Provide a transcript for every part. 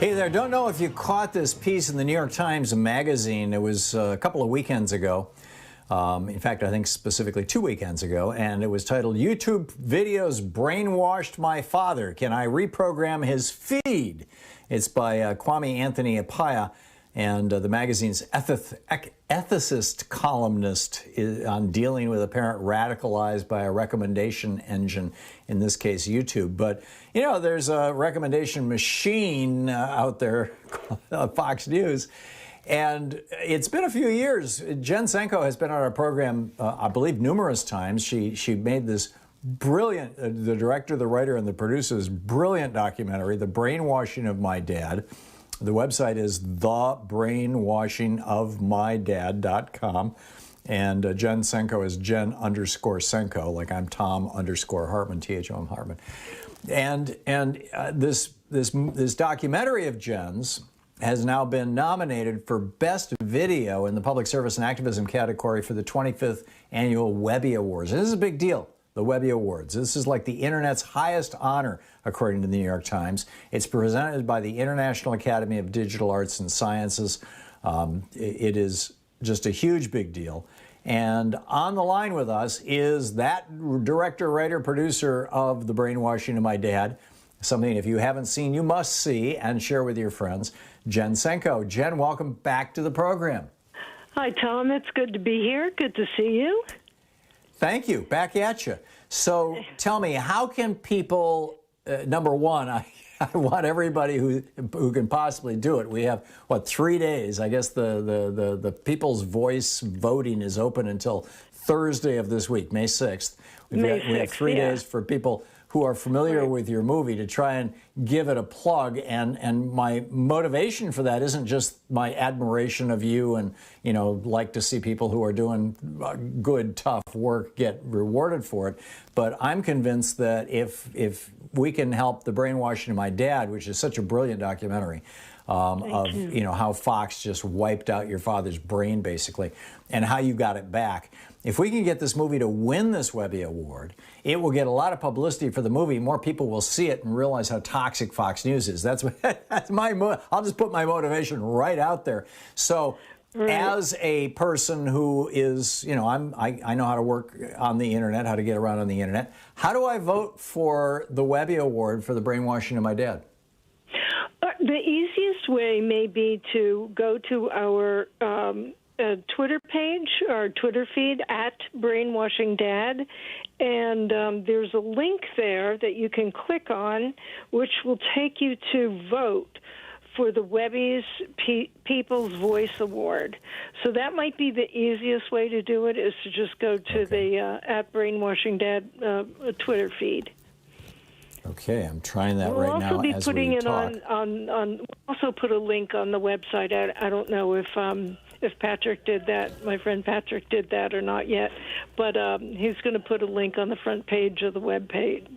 Hey there, don't know if you caught this piece in the New York Times Magazine. It was a couple of weekends ago. In fact, I think specifically 2 weekends ago, and it was titled, "YouTube Videos Brainwashed My Father. Can I Reprogram His Feed?" It's by Kwame Anthony Appiah, and the magazine's ethicist columnist on dealing with a parent radicalized by a recommendation engine, in this case YouTube. But, you know, there's a recommendation machine out there, Fox News, and it's been a few years. Jen Senko has been on our program, I believe, numerous times. She made this brilliant, the director, the writer, and the producer, this brilliant documentary, The Brainwashing of My Dad. The website is thebrainwashingofmydad.com. And Jen Senko is Jen_Senko, like I'm Thom_Hartmann, Thom Hartmann. And this documentary of Jen's has now been nominated for Best Video in the Public Service and Activism category for the 25th Annual Webby Awards. This is a big deal, the Webby Awards. This is like the Internet's highest honor, according to the New York Times. It's presented by the International Academy of Digital Arts and Sciences. It is just a huge big deal. And on the line with us is that director, writer, producer of The Brainwashing of My Dad, something if you haven't seen, you must see and share with your friends, Jen Senko. Jen, welcome back to the program. Hi, Tom. It's good to be here. Good to see you. Thank you. Back at you. So tell me, how can people, number one, I want everybody who can possibly do it. We have, what, 3 days? I guess the People's Voice voting is open until Thursday of this week, May 6th. We have 3 days for people who are familiar with your movie to try and give it a plug. And my motivation for that isn't just my admiration of you and, you know, like to see people who are doing good, tough work get rewarded for it. But I'm convinced that if we can help The Brainwashing of My Dad, which is such a brilliant documentary, you know, how Fox just wiped out your father's brain, basically, and how you got it back. If we can get this movie to win this Webby Award, it will get a lot of publicity for the movie. More people will see it and realize how toxic Fox News is. That's I'll just put my motivation right out there. So, as a person who is, you know, I know how to work on the internet, how to get around on the internet. How do I vote for the Webby Award for The Brainwashing of My Dad? The easiest way may be to go to our Twitter page, our Twitter feed, @BrainwashingDad, and there's a link there that you can click on, which will take you to vote for the Webby's People's Voice Award. So that might be the easiest way to do it, is to just go to the @BrainwashingDad Twitter feed. Okay, I'm trying that right now as we talk. We'll also be putting it on. We'll also put a link on the website. I don't know if Patrick did that. My friend Patrick did that or not yet, but he's going to put a link on the front page of the website.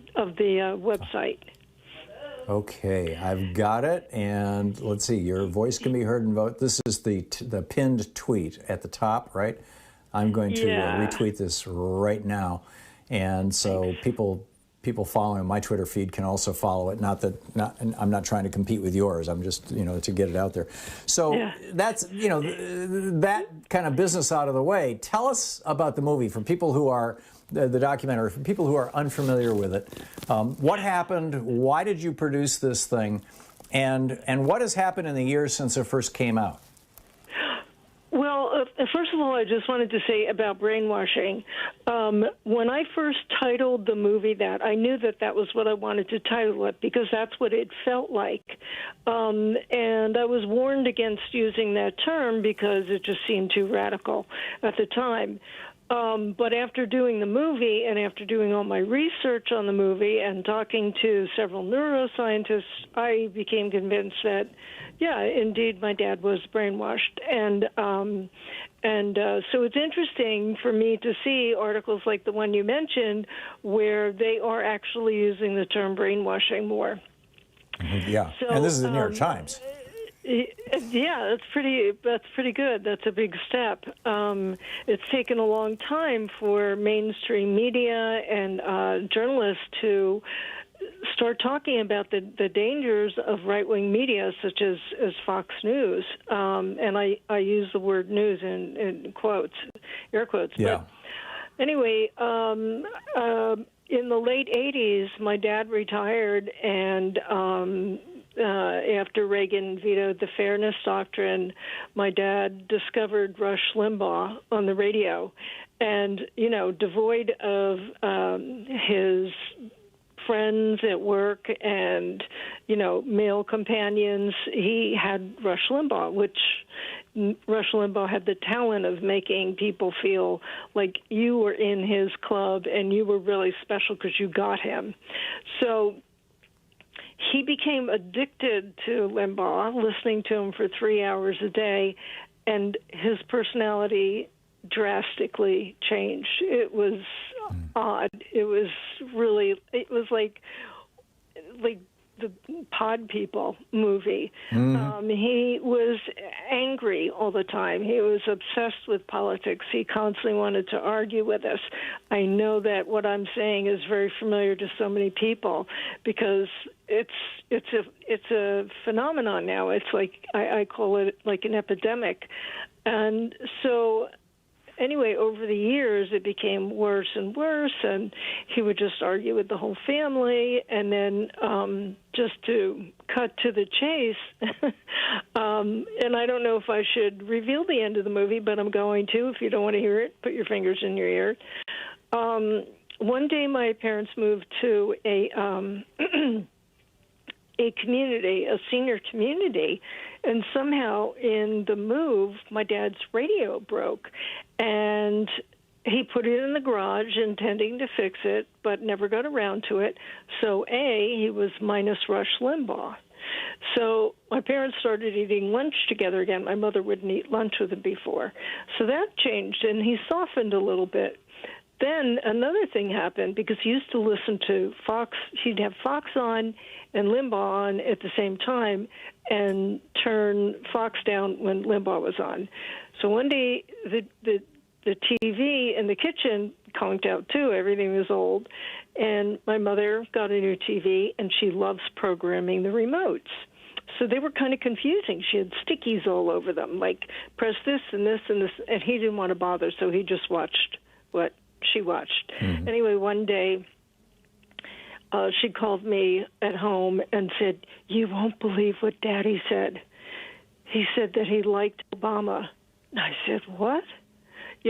Okay, I've got it, and let's see. Your voice can be heard and vote. This is the pinned tweet at the top, right? I'm going to retweet this right now, and so people following my Twitter feed can also follow it. I'm not trying to compete with yours. I'm just, you know, to get it out there. So that's, you know, that kind of business out of the way. Tell us about the movie for people who are, the documentary, for people who are unfamiliar with it. What happened? Why did you produce this thing? And what has happened in the years since it first came out? Well, first of all, I just wanted to say about brainwashing. When I first titled the movie that, I knew that was what I wanted to title it, because that's what it felt like. And I was warned against using that term because it just seemed too radical at the time. But after doing the movie and after doing all my research on the movie and talking to several neuroscientists, I became convinced that, yeah, indeed, my dad was brainwashed. And so it's interesting for me to see articles like the one you mentioned where they are actually using the term brainwashing more. Yeah, so, and this is the New York Times. Yeah, that's pretty good. That's a big step. It's taken a long time for mainstream media and journalists to start talking about the dangers of right-wing media, such as Fox News, and I use the word news in quotes, air quotes. Yeah. But anyway, in the late 80s, my dad retired, and after Reagan vetoed the Fairness Doctrine, my dad discovered Rush Limbaugh on the radio. And, devoid of his friends at work and, male companions, he had Rush Limbaugh, which Rush Limbaugh had the talent of making people feel like you were in his club and you were really special because you got him. So he became addicted to Limbaugh, listening to him for 3 hours a day, and his personality drastically changed. It was odd. It was like the Pod People movie. He was angry all the time. He was obsessed with politics. He constantly wanted to argue with us. I know that what I'm saying is very familiar to so many people because it's a phenomenon now. It's like I call it like an epidemic. And so anyway, over the years, it became worse and worse, and he would just argue with the whole family. And then just to cut to the chase, and I don't know if I should reveal the end of the movie, but I'm going to. If you don't want to hear it, put your fingers in your ear. One day, my parents moved to a community, a senior community, and somehow in the move, my dad's radio broke, and he put it in the garage intending to fix it, but never got around to it. So, he was minus Rush Limbaugh. So my parents started eating lunch together again. My mother wouldn't eat lunch with him before. So that changed, and he softened a little bit. Then another thing happened because he used to listen to Fox. He'd have Fox on and Limbaugh on at the same time and turn Fox down when Limbaugh was on. So one day the TV in the kitchen conked out too. Everything was old. And my mother got a new TV, and she loves programming the remotes. So they were kind of confusing. She had stickies all over them, like press this and this and this, and he didn't want to bother, so he just watched what she watched. Mm-hmm. Anyway, one day she called me at home and said, "You won't believe what Daddy said. He said that he liked Obama." I said, "What?"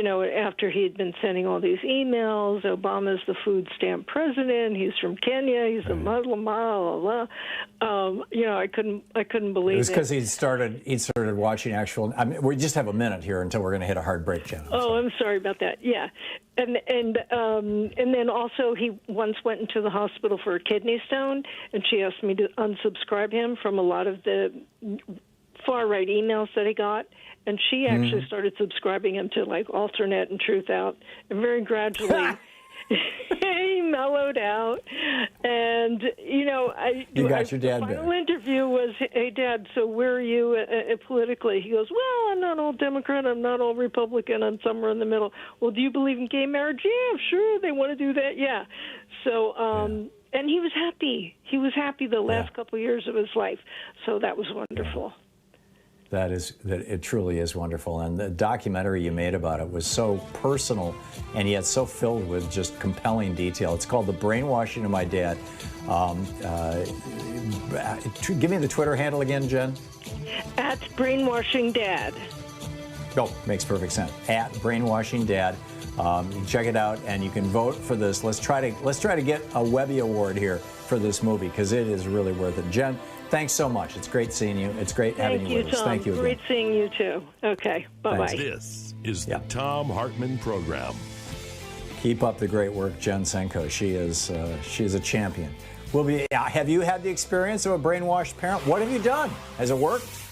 After he had been sending all these emails, Obama's the food stamp president. He's from Kenya. He's a Muslim. Blah, blah, blah. I couldn't believe it. It was because he'd started watching actual. I mean, we just have a minute here until we're going to hit a hard break, Jen. I'm sorry about that. Yeah, and then also he once went into the hospital for a kidney stone, and she asked me to unsubscribe him from a lot of the far-right emails that he got. And she actually started subscribing him to like Alternate and Truth Out, and very gradually he mellowed out. And you got your dad. The final interview was, "Hey, Dad, so where are you politically?" He goes, "Well, I'm not all Democrat, I'm not all Republican, I'm somewhere in the middle." "Well, do you believe in gay marriage?" "Yeah, sure, they want to do that." Yeah. So, and he was happy. He was happy the last couple of years of his life. So that was wonderful. Yeah. That it truly is wonderful. And the documentary you made about it was so personal and yet so filled with just compelling detail. It's called The Brainwashing of My Dad. Give me the Twitter handle again, Jen. At Brainwashing Dad. Oh, makes perfect sense. At Brainwashing Dad. You can check it out, and you can vote for this. Let's try to get a Webby Award here for this movie because it is really worth it. Jen, thanks so much. It's great seeing you. It's great having you with us. Thank you again. Great seeing you too. Okay, bye-bye. This is the Thom Hartmann Program. Keep up the great work, Jen Senko. She is a champion. Have you had the experience of a brainwashed parent? What have you done? Has it worked?